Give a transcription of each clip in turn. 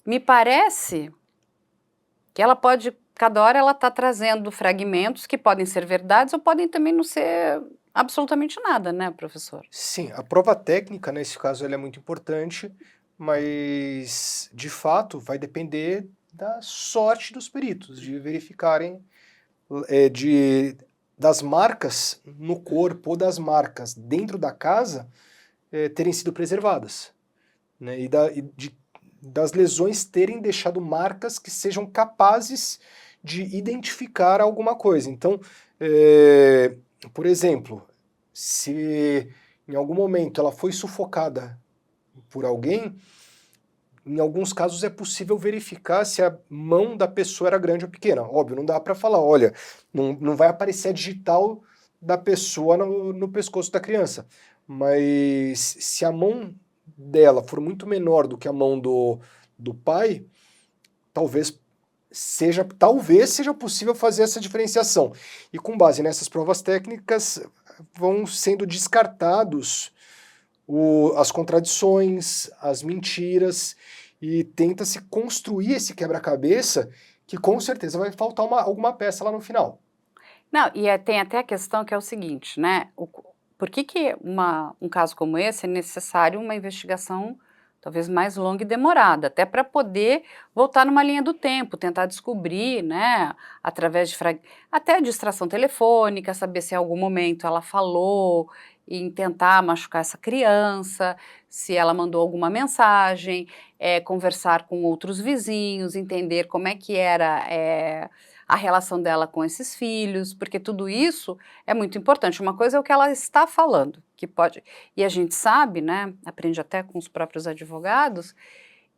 me parece que ela pode, cada hora ela está trazendo fragmentos que podem ser verdades ou podem também não ser absolutamente nada, né, professor? Sim, a prova técnica, nesse caso, ela é muito importante, mas, de fato, vai depender da sorte dos peritos, de verificarem das marcas no corpo ou das marcas dentro da casa terem sido preservadas, né, das lesões terem deixado marcas que sejam capazes de identificar alguma coisa. Então, por exemplo, se em algum momento ela foi sufocada por alguém, em alguns casos é possível verificar se a mão da pessoa era grande ou pequena. Óbvio, não dá para falar, olha, não vai aparecer a digital da pessoa no pescoço da criança, mas se a mão dela for muito menor do que a mão do pai, talvez seja possível fazer essa diferenciação. E com base nessas provas técnicas, vão sendo descartados as contradições, as mentiras, e tenta-se construir esse quebra-cabeça que com certeza vai faltar alguma peça lá no final. Não, e tem até a questão que é o seguinte, né, por que que um caso como esse é necessário uma investigação talvez mais longa e demorada, até para poder voltar numa linha do tempo, tentar descobrir, né, através de até distração telefônica, saber se em algum momento ela falou em tentar machucar essa criança, se ela mandou alguma mensagem, conversar com outros vizinhos, entender como é que era a relação dela com esses filhos, porque tudo isso é muito importante. Uma coisa é o que ela está falando, que pode... E a gente sabe, né, aprende até com os próprios advogados,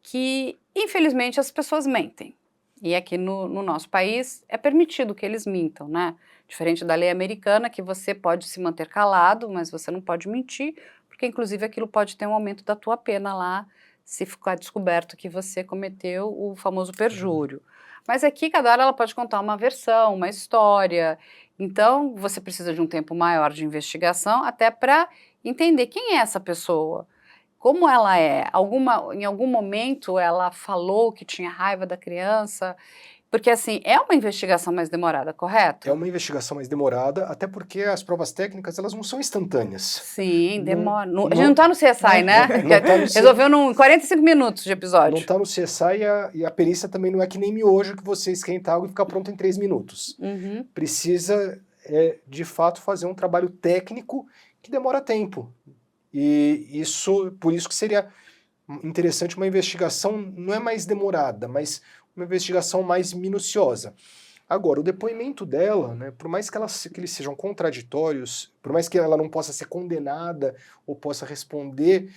que infelizmente as pessoas mentem. E aqui no nosso país é permitido que eles mintam, né? Diferente da lei americana, que você pode se manter calado, mas você não pode mentir, porque inclusive aquilo pode ter um aumento da tua pena lá, se ficar descoberto que você cometeu o famoso perjúrio. Mas aqui, cada hora ela pode contar uma versão, uma história. Então, você precisa de um tempo maior de investigação, até para entender quem é essa pessoa, como ela é. Em algum momento ela falou que tinha raiva da criança, porque assim, é uma investigação mais demorada, correto? É uma investigação mais demorada, até porque as provas técnicas elas não são instantâneas. Sim, Não, demora. A gente não tá no CSI, né? não tá no Resolveu em 45 minutos de Não episódio. está no CSI e a perícia também não é que nem miojo que você esquenta água e fica pronto em 3 minutos. Uhum. Precisa, de fato, fazer um trabalho técnico que demora tempo. E por isso que seria interessante uma investigação, não é mais demorada, mas uma investigação mais minuciosa. Agora, o depoimento dela, né, por mais que eles sejam contraditórios, por mais que ela não possa ser condenada ou possa responder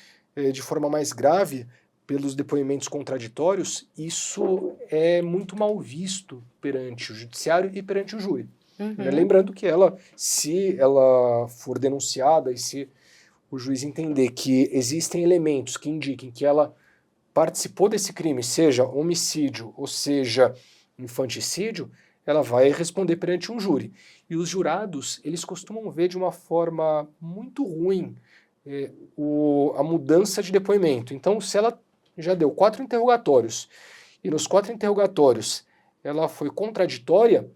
de forma mais grave pelos depoimentos contraditórios, isso é muito mal visto perante o judiciário e perante o júri. Né? Lembrando que se ela for denunciada e se o juiz entender que existem elementos que indiquem que ela participou desse crime, seja homicídio ou seja infanticídio, ela vai responder perante um júri. E os jurados, eles costumam ver de uma forma muito ruim a mudança de depoimento. Então, se ela já deu 4 interrogatórios e nos 4 interrogatórios ela foi contraditória,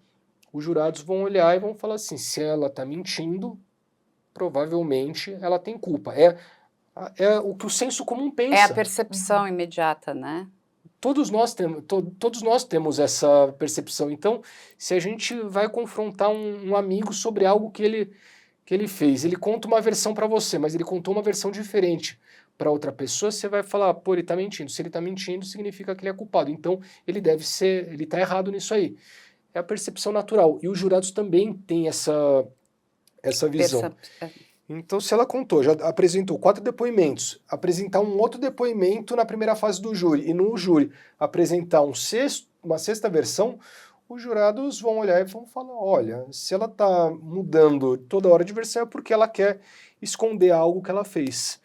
os jurados vão olhar e vão falar assim, se ela está mentindo, provavelmente ela tem culpa. É o que o senso comum pensa. É a percepção imediata, né? Todos nós temos essa percepção. Então, se a gente vai confrontar um amigo sobre algo que ele fez, ele conta uma versão para você, mas ele contou uma versão diferente para outra pessoa, você vai falar, pô, ele está mentindo. Se ele está mentindo, significa que ele é culpado. Então, ele está errado nisso aí. É a percepção natural. E os jurados também têm essa visão. Então, se ela contou, já apresentou 4 depoimentos, apresentar um outro depoimento na primeira fase do júri, e no júri apresentar uma sexta versão, os jurados vão olhar e vão falar, olha, se ela está mudando toda hora de versão é porque ela quer esconder algo que ela fez.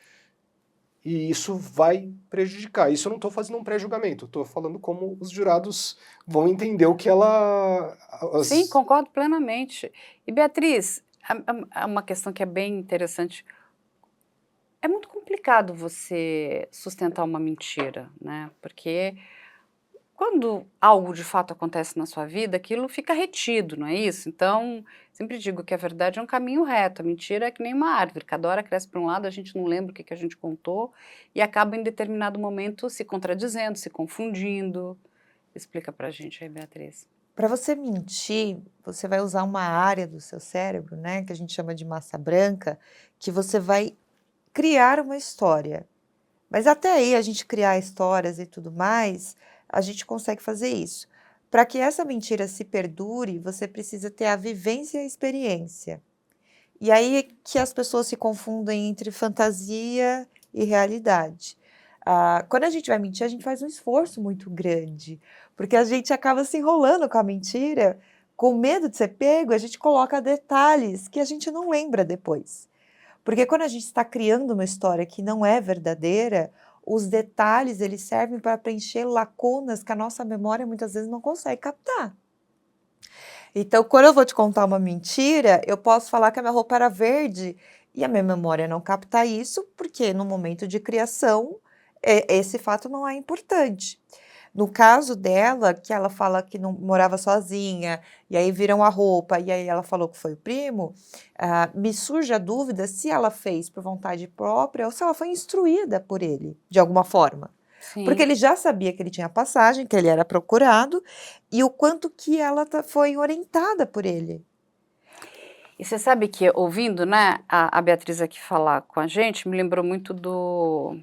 E isso vai prejudicar. Isso eu não estou fazendo um pré-julgamento, estou falando como os jurados vão entender o que ela... Sim, concordo plenamente. E Beatriz, uma questão que é bem interessante, é muito complicado você sustentar uma mentira, né? Porque quando algo de fato acontece na sua vida, aquilo fica retido, não é isso? Então, sempre digo que a verdade é um caminho reto, a mentira é que nem uma árvore, cada hora cresce para um lado, a gente não lembra o que que a gente contou e acaba em determinado momento se contradizendo, se confundindo. Explica pra gente aí, Beatriz. Para você mentir, você vai usar uma área do seu cérebro, né, que a gente chama de massa branca, que você vai criar uma história. Mas até aí a gente criar histórias e tudo mais, a gente consegue fazer isso. Para que essa mentira se perdure, você precisa ter a vivência e a experiência. E aí é que as pessoas se confundem entre fantasia e realidade. Quando a gente vai mentir, a gente faz um esforço muito grande, porque a gente acaba se enrolando com a mentira, com medo de ser pego, a gente coloca detalhes que a gente não lembra depois. Porque quando a gente está criando uma história que não é verdadeira, os detalhes eles servem para preencher lacunas que a nossa memória muitas vezes não consegue captar. Então, quando eu vou te contar uma mentira, eu posso falar que a minha roupa era verde e a minha memória não capta isso, porque no momento de criação, esse fato não é importante. No caso dela, que ela fala que não morava sozinha, e aí viram a roupa, e aí ela falou que foi o primo, me surge a dúvida se ela fez por vontade própria ou se ela foi instruída por ele, de alguma forma. Porque Sim. ele já sabia que ele tinha passagem, que ele era procurado, e o quanto que ela foi orientada por ele. E você sabe que ouvindo, né, a Beatriz aqui falar com a gente, me lembrou muito do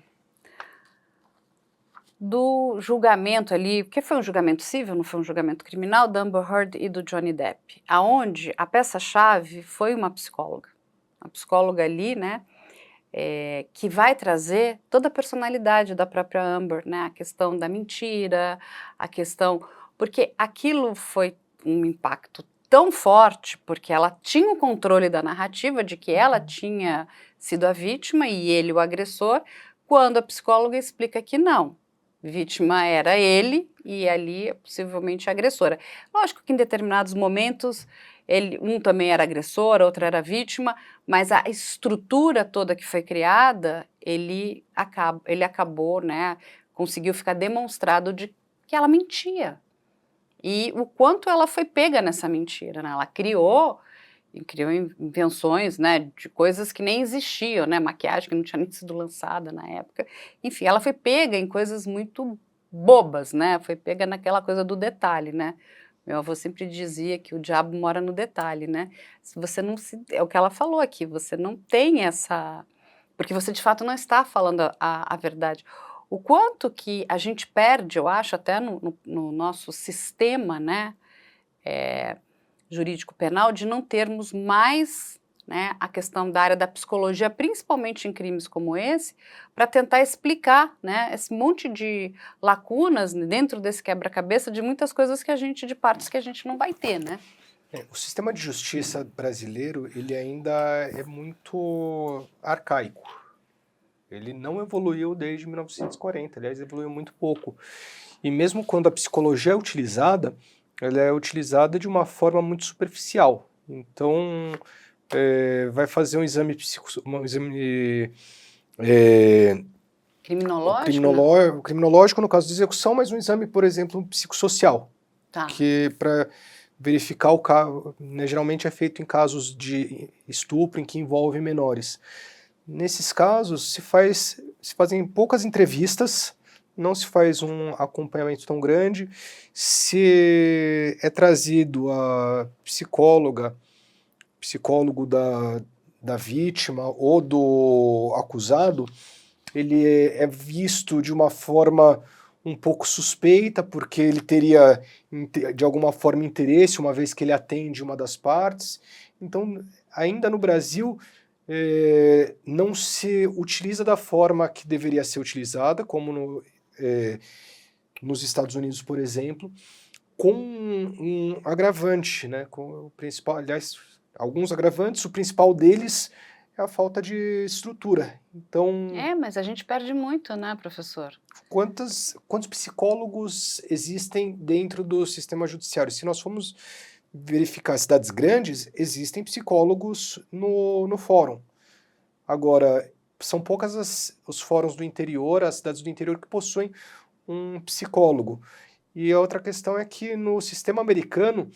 julgamento ali, porque foi um julgamento civil, não foi um julgamento criminal, da Amber Heard e do Johnny Depp, aonde a peça-chave foi uma psicóloga ali, né, que vai trazer toda a personalidade da própria Amber, né, a questão da mentira, a questão, porque aquilo foi um impacto tão forte, porque ela tinha o controle da narrativa de que ela tinha sido a vítima e ele o agressor, quando a psicóloga explica que não, vítima era ele e ali possivelmente a agressora. Lógico que em determinados momentos um também era agressor, outra era vítima, mas a estrutura toda que foi criada, ele acabou, né, conseguiu ficar demonstrado de que ela mentia. E o quanto ela foi pega nessa mentira, né? Ela criou invenções, né, de coisas que nem existiam, né, maquiagem que não tinha nem sido lançada na época. Enfim, ela foi pega em coisas muito bobas, né? Foi pega naquela coisa do detalhe, né? Meu avô sempre dizia que o diabo mora no detalhe, né? Se você não se, é o que ela falou aqui, você não tem essa, porque você de fato não está falando a verdade. O quanto que a gente perde, eu acho, até no nosso sistema, né, jurídico penal, de não termos mais, né, a questão da área da psicologia, principalmente em crimes como esse, para tentar explicar, né, esse monte de lacunas dentro desse quebra-cabeça de muitas coisas que a gente, de partes que a gente não vai ter, né? O sistema de justiça brasileiro, ele ainda é muito arcaico. Ele não evoluiu desde 1940, aliás, evoluiu muito pouco. E mesmo quando a psicologia é utilizada, ela é utilizada de uma forma muito superficial. Então, vai fazer um exame, Criminológico, não? criminológico no caso de execução, mas um exame, por exemplo, psicossocial, Tá. que para verificar o caso, né, geralmente é feito em casos de estupro em que envolve menores. Nesses casos, se fazem poucas entrevistas, não se faz um acompanhamento tão grande. Se é trazido a psicólogo da vítima ou do acusado, ele é visto de uma forma um pouco suspeita, porque ele teria, de alguma forma, interesse, uma vez que ele atende uma das partes. Então, ainda no Brasil, não se utiliza da forma que deveria ser utilizada, como nos Estados Unidos, por exemplo, com um agravante, né? Com o principal, aliás, alguns agravantes, o principal deles é a falta de estrutura. Então, Mas a gente perde muito, né, professor? quantos psicólogos existem dentro do sistema judiciário? Se nós formos verificar cidades grandes, existem psicólogos no fórum. Agora, são poucas os fóruns do interior, as cidades do interior que possuem um psicólogo. E a outra questão é que no sistema americano,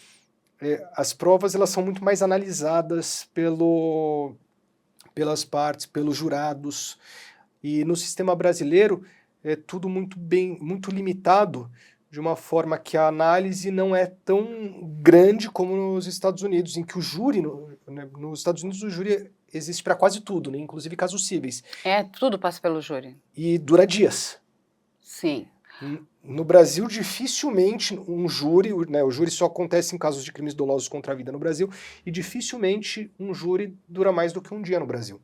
as provas elas são muito mais analisadas pelas partes, pelos jurados, e no sistema brasileiro é tudo muito limitado, de uma forma que a análise não é tão grande como nos Estados Unidos, em que o júri, nos Estados Unidos o júri existe para quase tudo, né, inclusive casos cíveis, Tudo passa pelo júri. e dura dias. Sim. No Brasil, dificilmente um júri, né, o júri só acontece em casos de crimes dolosos contra a vida no Brasil, e dificilmente um júri dura mais do que um dia no Brasil.